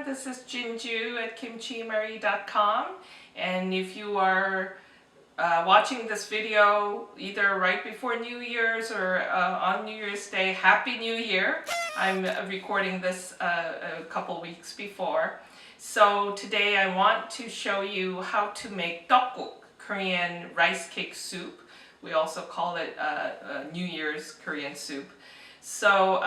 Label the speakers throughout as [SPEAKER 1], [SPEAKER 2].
[SPEAKER 1] this is Jinju at kimchimari.com, and if you are watching this video either right before New Year's or on New Year's Day, Happy New Year. I'm recording this a couple weeks before. So today I want to show you how to make Tteokguk, Korean rice cake soup. We also call it New Year's Korean soup. So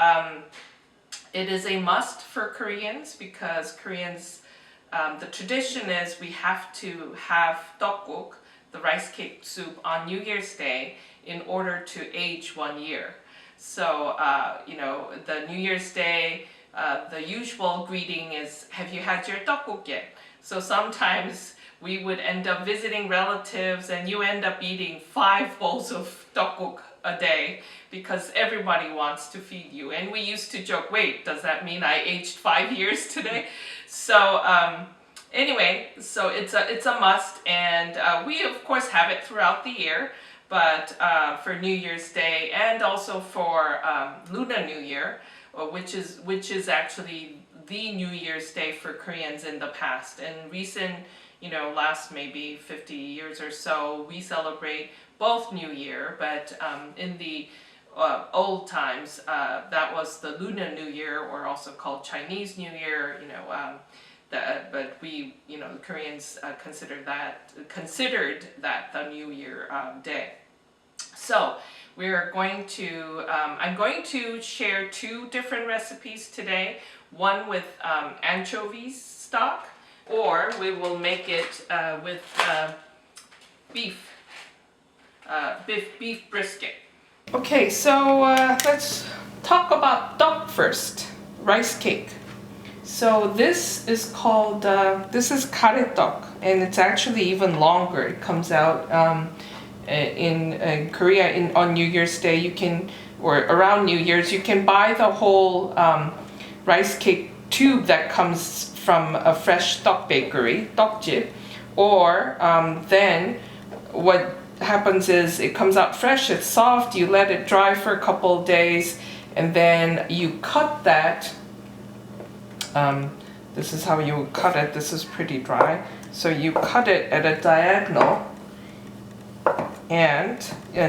[SPEAKER 1] it is a must for Koreans because Koreans, the tradition is we have to have Tteokguk, the rice cake soup, on New Year's Day in order to age 1 year. So, you know, the New Year's Day, the usual greeting is, have you had your Tteokguk yet? So sometimes we would end up visiting relatives and you end up eating 5 bowls of Tteokguk a day because everybody wants to feed you. And we used to joke, wait, does that mean I aged 5 years today? So anyway, so it's a must, and we of course have it throughout the year, but for New Year's Day and also for Lunar New Year, which is actually the New Year's Day for Koreans in the past. And recent, you know, last maybe 50 years or so, we celebrate both New Year, but in the old times, that was the Lunar New Year, or also called Chinese New Year, you know, but we, you know, the Koreans considered that the New Year day. So we're going to, I'm going to share 2 different recipes today, one with anchovies stock, or we will make it with beef brisket. Okay, so let's talk about tteok first, rice cake. So this is called, this is karetteok, and it's actually even longer. It comes out in Korea on New Year's Day. You can, or around New Year's, you can buy the whole rice cake tube that comes from a fresh tteok bakery, tteokguk, or then what happens is it comes out fresh, it's soft, you let it dry for a couple of days, and then you cut that. This is how you cut it. This is pretty dry, so you cut it at a diagonal, and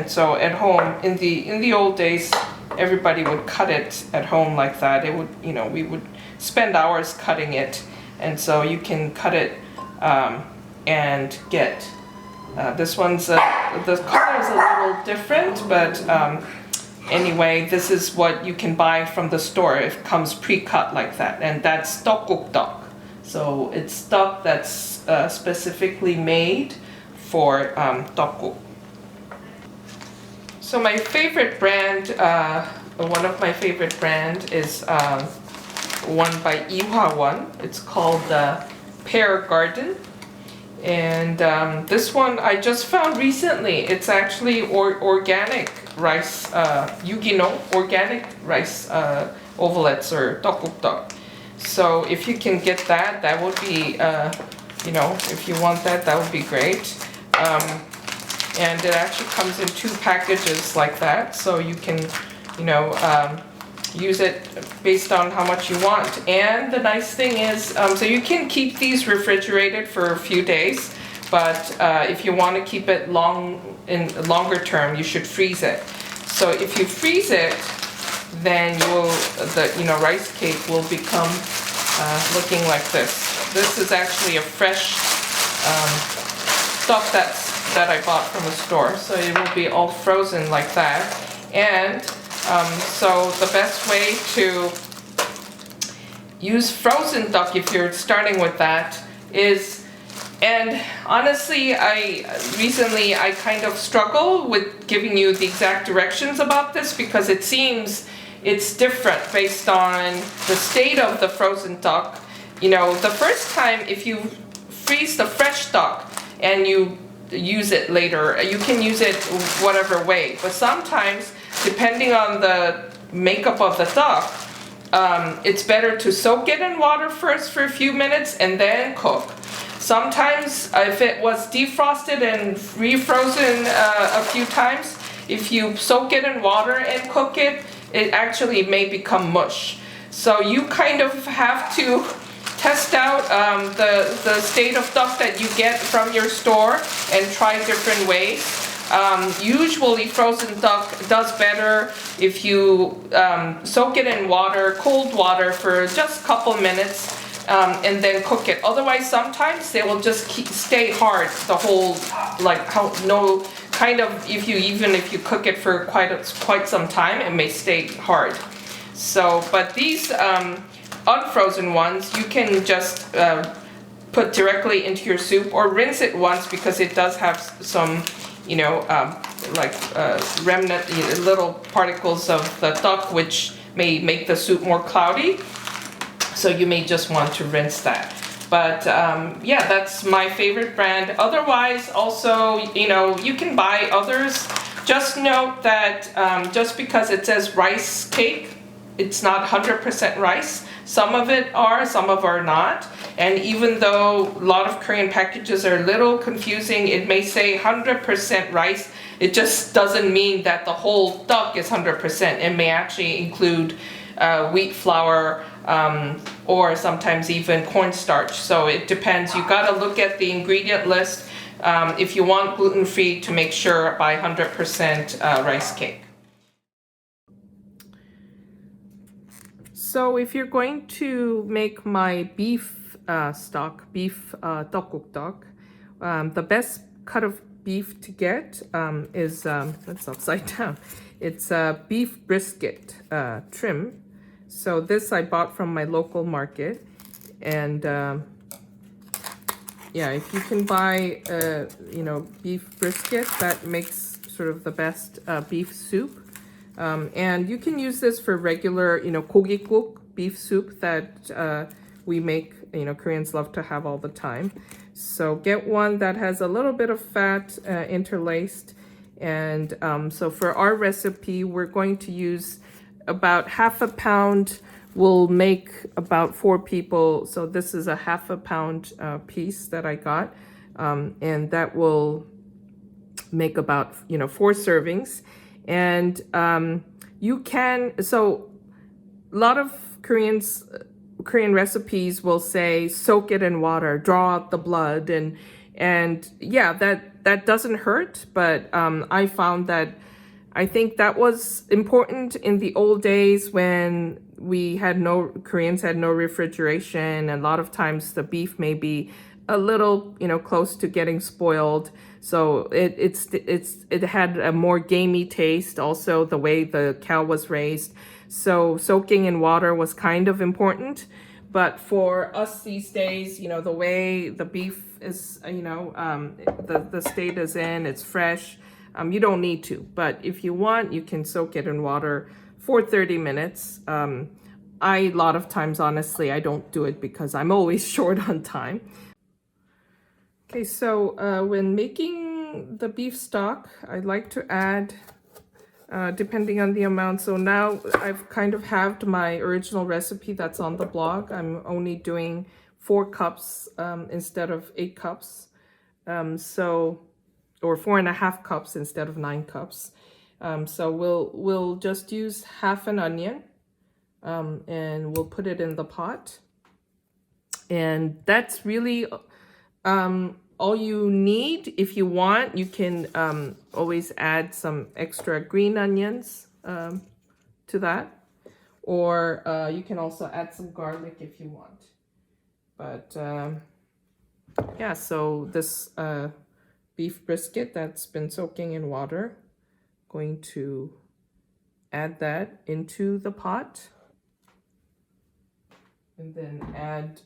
[SPEAKER 1] so at home in the old days, everybody would cut it at home like that. It would, you know, we would spend hours cutting it, and so you can cut it and get this one's the color is a little different, but anyway, this is what you can buy from the store. It comes pre-cut like that, and that's Tteokguk tteok. So it's tteok that's specifically made for Tteokguk. So my favorite brand, one of my favorite brand is one by Ihwa. It's called Pear Garden. And this one I just found recently. It's actually organic rice, organic rice ovalettes, or Tteokguk tteok. So if you can get that, that would be, you know, if you want that, that would be great. And it actually comes in 2 packages like that, so you can, you know, use it based on how much you want. And the nice thing is, so you can keep these refrigerated for a few days, but if you want to keep it longer term, you should freeze it. So if you freeze it, then the rice cake will become looking like this. This is actually a fresh stuff that I bought from the store, so it will be all frozen like that. And so the best way to use frozen tteok, if you're starting with that, is, and honestly, recently I kind of struggle with giving you the exact directions about this because it seems it's different based on the state of the frozen tteok. You know, the first time, if you freeze the fresh tteok and you use it later, you can use it whatever way, but sometimes, depending on the makeup of the tteok, it's better to soak it in water first for a few minutes and then cook. Sometimes, if it was defrosted and refrozen a few times, if you soak it in water and cook it, it actually may become mush. So you kind of have to test test out the state of duck that you get from your store and try different ways. Usually frozen duck does better if you soak it in water, cold water, for just a couple minutes and then cook it. Otherwise, sometimes they will just stay hard the whole, like even if you cook it for quite some time, it may stay hard. So, but these unfrozen ones, you can just put directly into your soup or rinse it once, because it does have some, you know, remnant, little particles of the duck which may make the soup more cloudy. So you may just want to rinse that. But yeah, that's my favorite brand. Otherwise, also, you know, you can buy others. Just note that just because it says rice cake, it's not 100% rice. Some of it are, some of are not. And even though a lot of Korean packages are a little confusing, it may say 100% rice. It just doesn't mean that the whole duck is 100%. It may actually include wheat flour, or sometimes even cornstarch. So it depends. You gotta look at the ingredient list if you want gluten-free, to make sure buy 100% rice cake. So if you're going to make my beef stock, beef tteokguk duck, the best cut of beef to get is, that's upside down. It's beef brisket trim. So this I bought from my local market, and yeah, if you can buy you know, beef brisket, that makes sort of the best beef soup. And you can use this for regular, you know, Tteokguk beef soup that we make, you know, Koreans love to have all the time. So get one that has a little bit of fat interlaced. And so for our recipe, we're going to use about half a pound. Will make about 4 people. So this is a half a pound piece that I got. And that will make about, you know, 4 servings. And you can, so a lot of Korean recipes will say soak it in water, draw out the blood, and yeah, that doesn't hurt. But I found that I think that was important in the old days when Koreans had no refrigeration, and a lot of times the beef may be a little, you know, close to getting spoiled. So it had a more gamey taste, also the way the cow was raised. So soaking in water was kind of important. But for us these days, you know, the way the beef is, you know, the state is in, it's fresh, you don't need to. But if you want, you can soak it in water for 30 minutes. A lot of times, honestly, I don't do it because I'm always short on time. Okay, so when making the beef stock, I like to add, depending on the amount. So now I've kind of halved my original recipe that's on the blog. I'm only doing 4 cups instead of 8 cups. Or 4.5 cups instead of 9 cups. So we'll just use half an onion, and we'll put it in the pot. And that's really all you need. If you want, you can always add some extra green onions to that, or you can also add some garlic if you want. But yeah, so this beef brisket that's been soaking in water, going to add that into the pot, and then add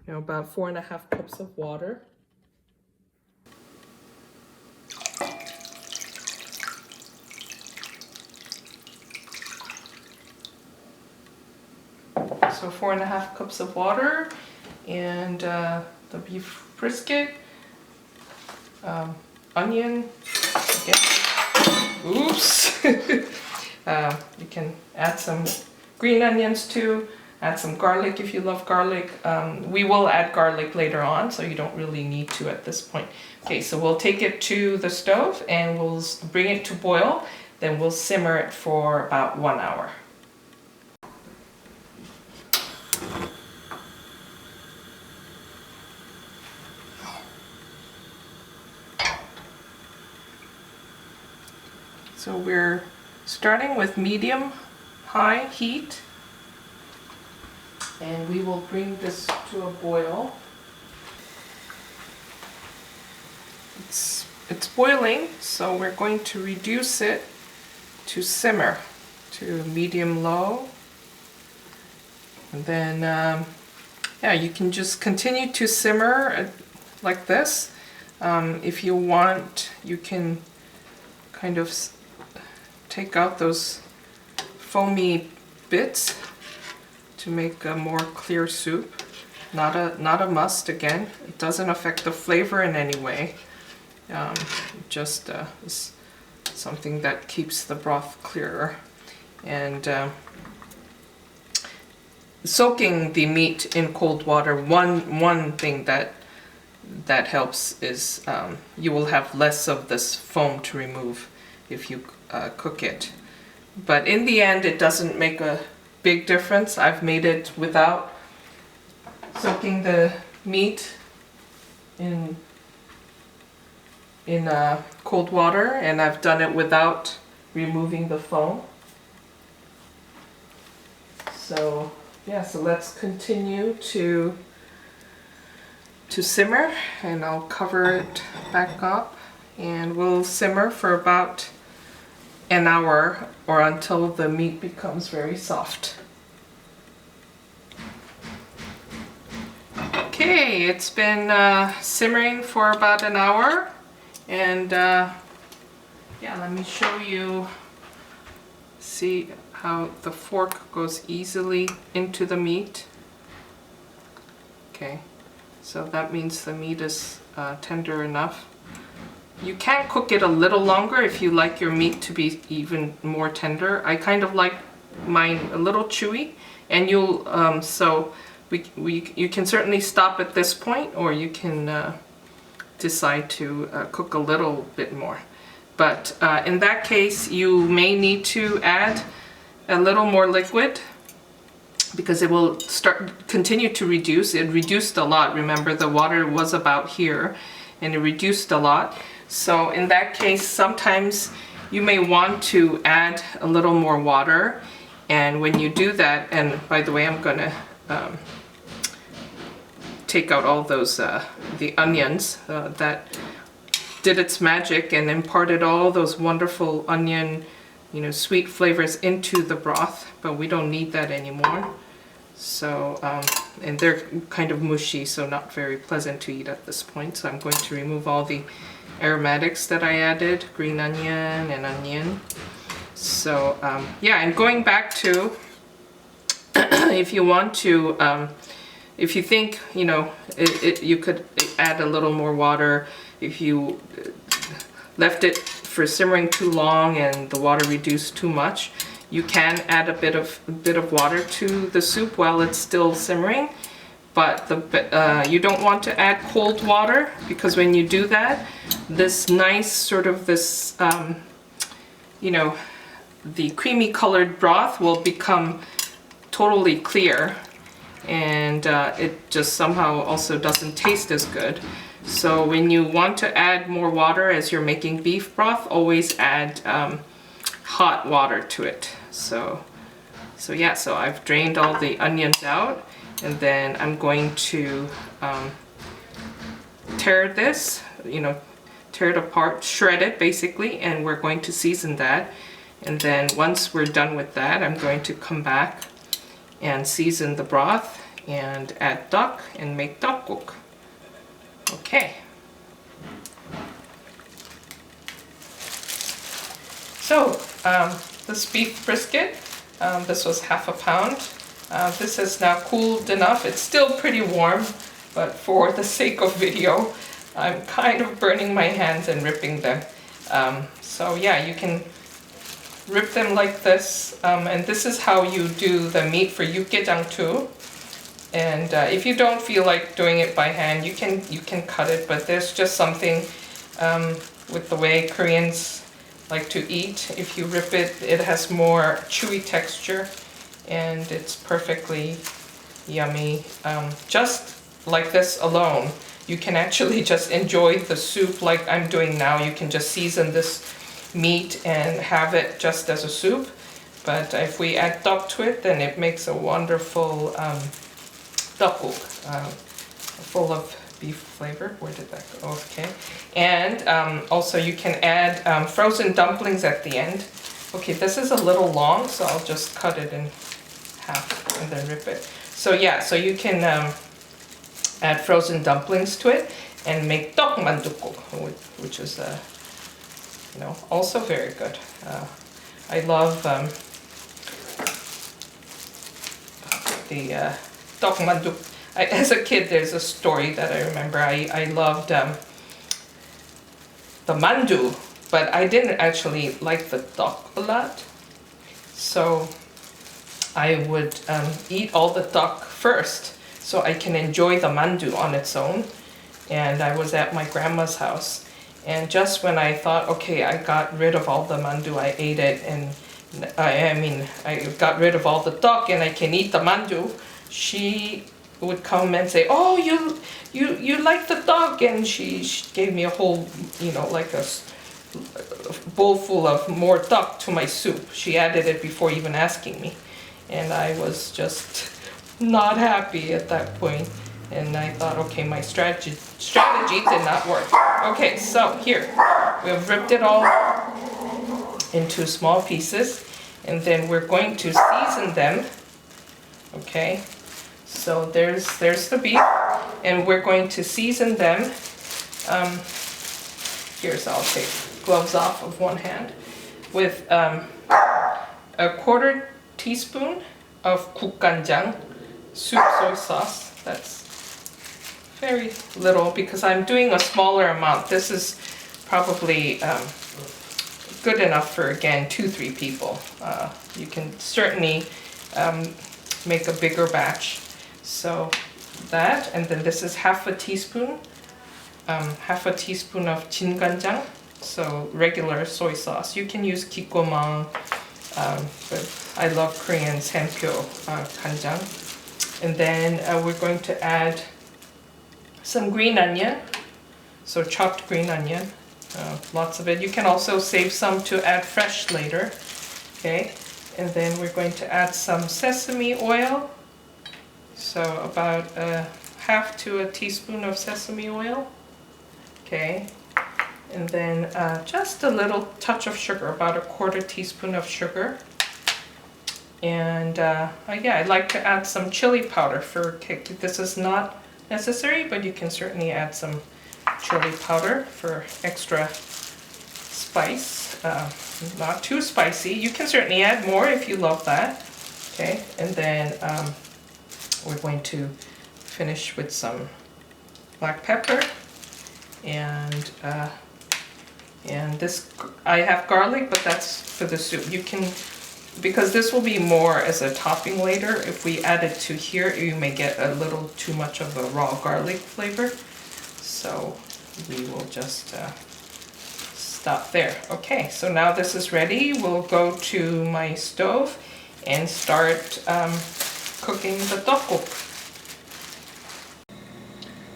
[SPEAKER 1] you know, about 4.5 cups of water. So 4.5 cups of water, and the beef brisket, onion, oops. You can add some green onions too. Add some garlic if you love garlic. We will add garlic later on, so you don't really need to at this point. Okay, so we'll take it to the stove and we'll bring it to boil. Then we'll simmer it for about 1 hour. So we're starting with medium-high heat, and we will bring this to a boil. It's boiling, so we're going to reduce it to simmer to medium-low. And then, yeah, you can just continue to simmer like this. If you want, you can kind of take out those foamy bits to make a more clear soup. Not a must again. It doesn't affect the flavor in any way. Just is something that keeps the broth clearer. And soaking the meat in cold water, one thing that helps is you will have less of this foam to remove if you cook it. But in the end, it doesn't make a big difference. I've made it without soaking the meat in cold water, and I've done it without removing the foam. So yeah, so let's continue to simmer, and I'll cover it back up, and we'll simmer for about an hour or until the meat becomes very soft. Okay, it's been simmering for about an hour, and yeah, let me show you. See how the fork goes easily into the meat. Okay, so that means the meat is tender enough. You can cook it a little longer if you like your meat to be even more tender. I kind of like mine a little chewy, and you'll so you can certainly stop at this point, or you can decide to cook a little bit more. But in that case, you may need to add a little more liquid, because it will continue to reduce. It reduced a lot. Remember, the water was about here, and it reduced a lot. So in that case, sometimes you may want to add a little more water. And when you do that, and by the way, I'm gonna take out all those the onions that did its magic and imparted all those wonderful onion, sweet flavors into the broth, but we don't need that anymore. So, and they're kind of mushy, so not very pleasant to eat at this point. So I'm going to remove all the aromatics that I added, green onion and onion. So, yeah, and going back to, if you want to, if you think, you could add a little more water. If you left it for simmering too long and the water reduced too much, you can add a bit of water to the soup while it's still simmering. But you don't want to add cold water, because when you do that, this nice sort of this, the creamy colored broth will become totally clear, and it just somehow also doesn't taste as good. So when you want to add more water as you're making beef broth, always add hot water to it. So yeah, so I've drained all the onions out, and then I'm going to tear this, tear it apart, shred it basically, and we're going to season that. And then once we're done with that, I'm going to come back and season the broth and add duck and make Tteokguk. Okay. So this beef brisket, this was half a pound. This is now cooled enough. It's still pretty warm, but for the sake of video, I'm kind of burning my hands and ripping them. So yeah, you can rip them like this, and this is how you do the meat for yukgaejang too. And if you don't feel like doing it by hand, you can cut it, but there's just something with the way Koreans like to eat. If you rip it, it has more chewy texture, and it's perfectly yummy. Just like this alone, you can actually just enjoy the soup like I'm doing now. You can just season this meat and have it just as a soup. But if we add tteok to it, then it makes a wonderful tteokguk, full of beef flavor. Where did that go? Okay. And also you can add frozen dumplings at the end. Okay, this is a little long, so I'll just cut it in half and then rip it. So yeah, so you can add frozen dumplings to it and make tteokguk, which is also very good. I love the tteokguk. As a kid, there's a story that I remember. I loved the mandu, but I didn't actually like the tteok a lot. So I would eat all the tteok first so I can enjoy the mandu on its own. And I was at my grandma's house, and just when I thought, okay, I got rid of all the mandu, I ate it, and I got rid of all the tteok and I can eat the mandu, she would come and say, oh, you like the tteok, and she gave me a whole, like a bowl full of more tteok to my soup. She added it before even asking me, and I was just not happy at that point. And I thought, okay, my strategy did not work. Okay, so here, we have ripped it all into small pieces, and then we're going to season them. Okay, so there's the beef, and we're going to season them. Here's, I'll take gloves off of one hand, with a 1/4 teaspoon of gukganjang, soup soy sauce. That's very little because I'm doing a smaller amount. This is probably good enough for, again, 2-3 people. You can certainly make a bigger batch. So that, and then this is half a teaspoon of jinganjang, so regular soy sauce. You can use kikkomang, but I love Korean sampyo ganjang. And then we're going to add some green onion, so chopped green onion, lots of it. You can also save some to add fresh later. Okay, and then we're going to add some sesame oil, so about 1/2 to a teaspoon of sesame oil. Okay, and then just a little touch of sugar, about a 1/4 teaspoon of sugar. And yeah, I like to add some chili powder for kick. This is not necessary, but you can certainly add some chili powder for extra spice. Not too spicy. You can certainly add more if you love that. Okay, and then we're going to finish with some black pepper, and this, I have garlic, but that's for the soup. You can, because this will be more as a topping later, if we add it to here, you may get a little too much of a raw garlic flavor. So we will just stop there. Okay, so now this is ready. We'll go to my stove and start cooking the tteokguk.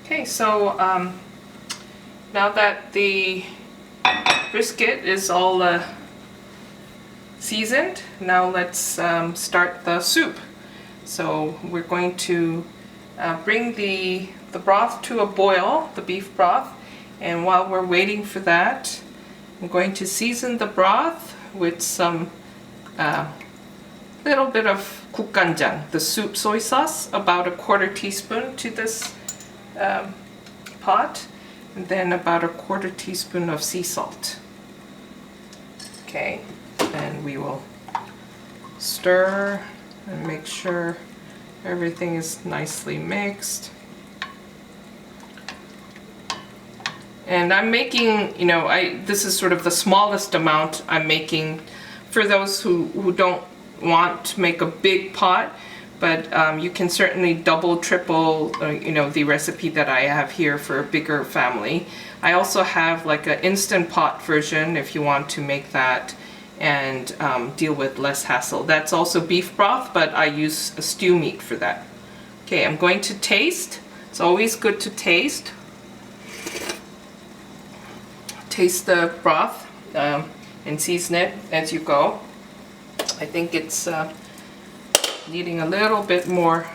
[SPEAKER 1] Okay, so now that the brisket is all seasoned, now let's start the soup. So we're going to bring the broth to a boil, the beef broth, and while we're waiting for that, I'm going to season the broth with some little bit of gukganjang, the soup soy sauce, about a 1/4 teaspoon to this pot, and then about a 1/4 teaspoon of sea salt. Okay, and we will stir and make sure everything is nicely mixed. And I'm making, this is sort of the smallest amount I'm making for those who don't want to make a big pot, but you can certainly double, triple, the recipe that I have here for a bigger family. I also have like an Instant Pot version if you want to make that and deal with less hassle. That's also beef broth, but I use a stew meat for that. Okay, I'm going to taste. It's always good to taste the broth, and and season it as you go. I think it's needing a little bit more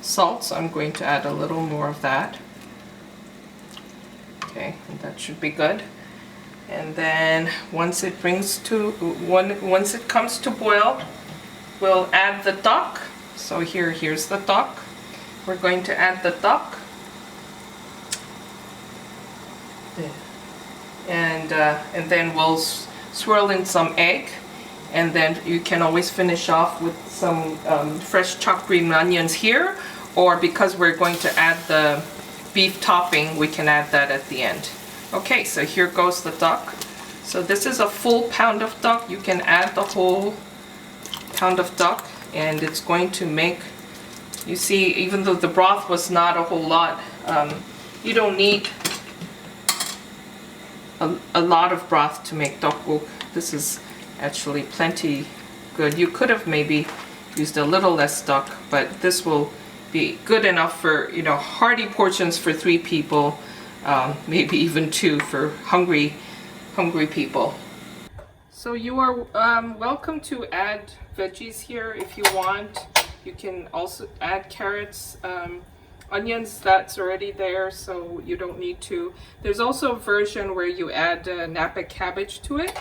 [SPEAKER 1] salt, so I'm going to add a little more of that. Okay, and that should be good. And then once it comes to boil, we'll add the duck. So here's the duck. We're going to add the duck. And then we'll swirl in some egg, and then you can always finish off with some fresh chopped green onions here, or because we're going to add the beef topping, we can add that at the end. Okay, so here goes the duck. So this is a full pound of duck. You can add the whole pound of duck, and it's going to make, you see, even though the broth was not a whole lot, you don't need a lot of broth to make tteokguk. This is actually plenty good. You could have maybe used a little less duck, but this will be good enough for, you know, hearty portions for 3 people, maybe even 2 for hungry people. So you are welcome to add veggies here if you want. You can also add carrots, onions, that's already there, so you don't need to. There's also a version where you add Napa cabbage to it,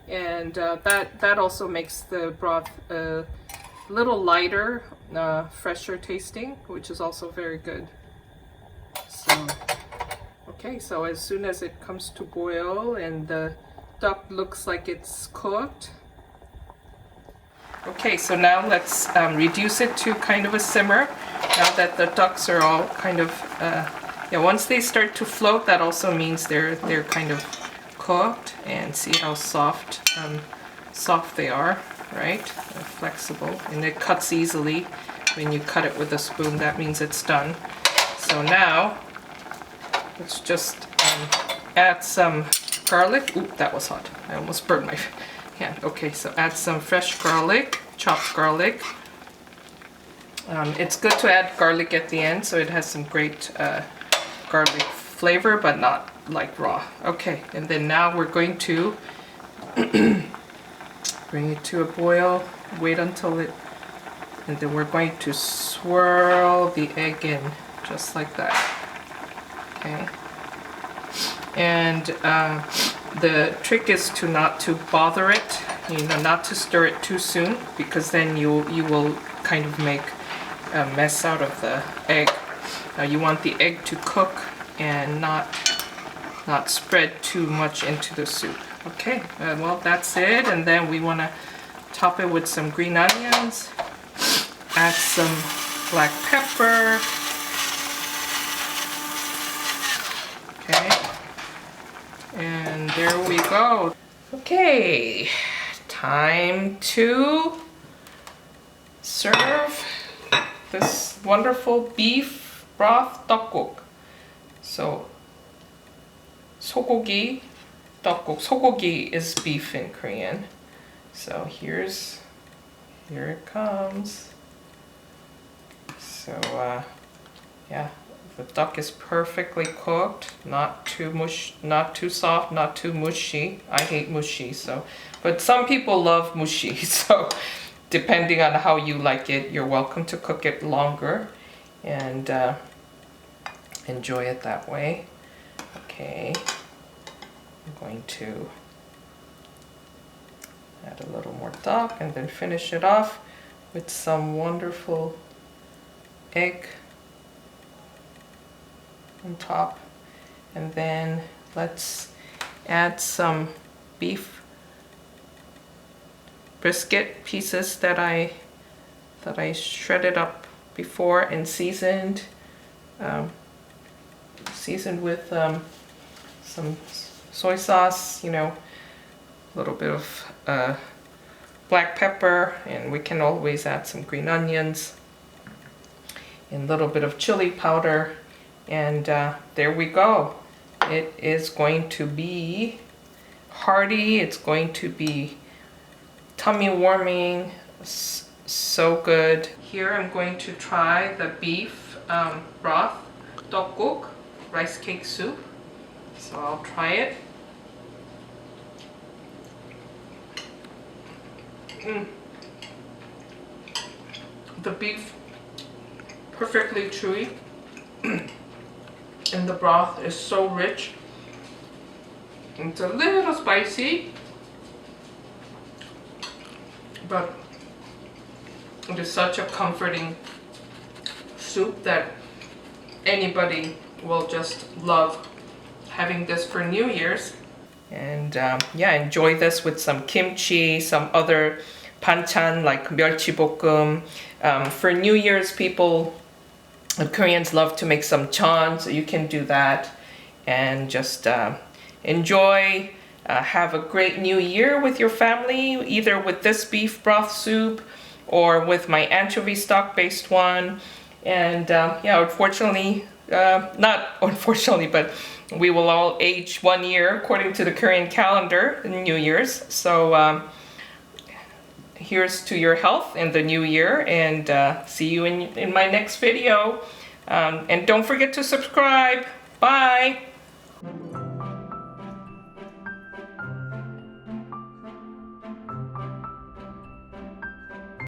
[SPEAKER 1] and that also makes the broth a little lighter, fresher tasting, which is also very good. So, okay, so as soon as it comes to boil and the duck looks like it's cooked. Okay, so now let's reduce it to kind of a simmer. Now that the ducks are all kind of, yeah, once they start to float, that also means they're kind of cooked. And see how soft they are, right? They're flexible, and it cuts easily when you cut it with a spoon. That means it's done. So now let's just add some garlic. Ooh, that was hot. I almost burned my hand. Okay, so add some fresh garlic, chopped garlic. It's good to add garlic at the end, so it has some great garlic flavor, but not like raw. Okay, and then now we're going to bring it to a boil, wait until it, and then we're going to swirl the egg in, just like that. Okay. And the trick is to not to bother it, you know, not to stir it too soon, because then you will kind of make a mess out of the egg. You want the egg to cook and not spread too much into the soup. Okay, well that's it, and then we want to top it with some green onions, add some black pepper. Okay, and there we go. Okay, time to serve this wonderful beef broth tteokguk. So sogogi tteokguk. Sogogi is beef in Korean. So here it comes. So yeah, the duck is perfectly cooked, not too soft, not too mushy. I hate mushy, so, but some people love mushy, so depending on how you like it, you're welcome to cook it longer and enjoy it that way. Okay, I'm going to add a little more duck and then finish it off with some wonderful egg on top, and then let's add some beef brisket pieces that I shredded up before and seasoned with some soy sauce, you know, a little bit of black pepper, and we can always add some green onions and a little bit of chili powder, and there we go. It is going to be hearty, it's going to be tummy warming, so good. Here I'm going to try the beef broth tteokguk rice cake soup. So I'll try it. The beef perfectly chewy, and the broth is so rich. It's a little spicy, but it is such a comforting soup that anybody will just love having this for New Year's. And yeah, enjoy this with some kimchi, some other banchan like 멸치볶음. For New Year's, Koreans love to make some chan, so you can do that and just enjoy. Have a great New Year with your family, either with this beef broth soup or with my anchovy stock based one. And yeah, unfortunately, not unfortunately, but we will all age 1 year according to the Korean calendar, New Year's. So here's to your health in the new year, and see you in my next video. And don't forget to subscribe. Bye.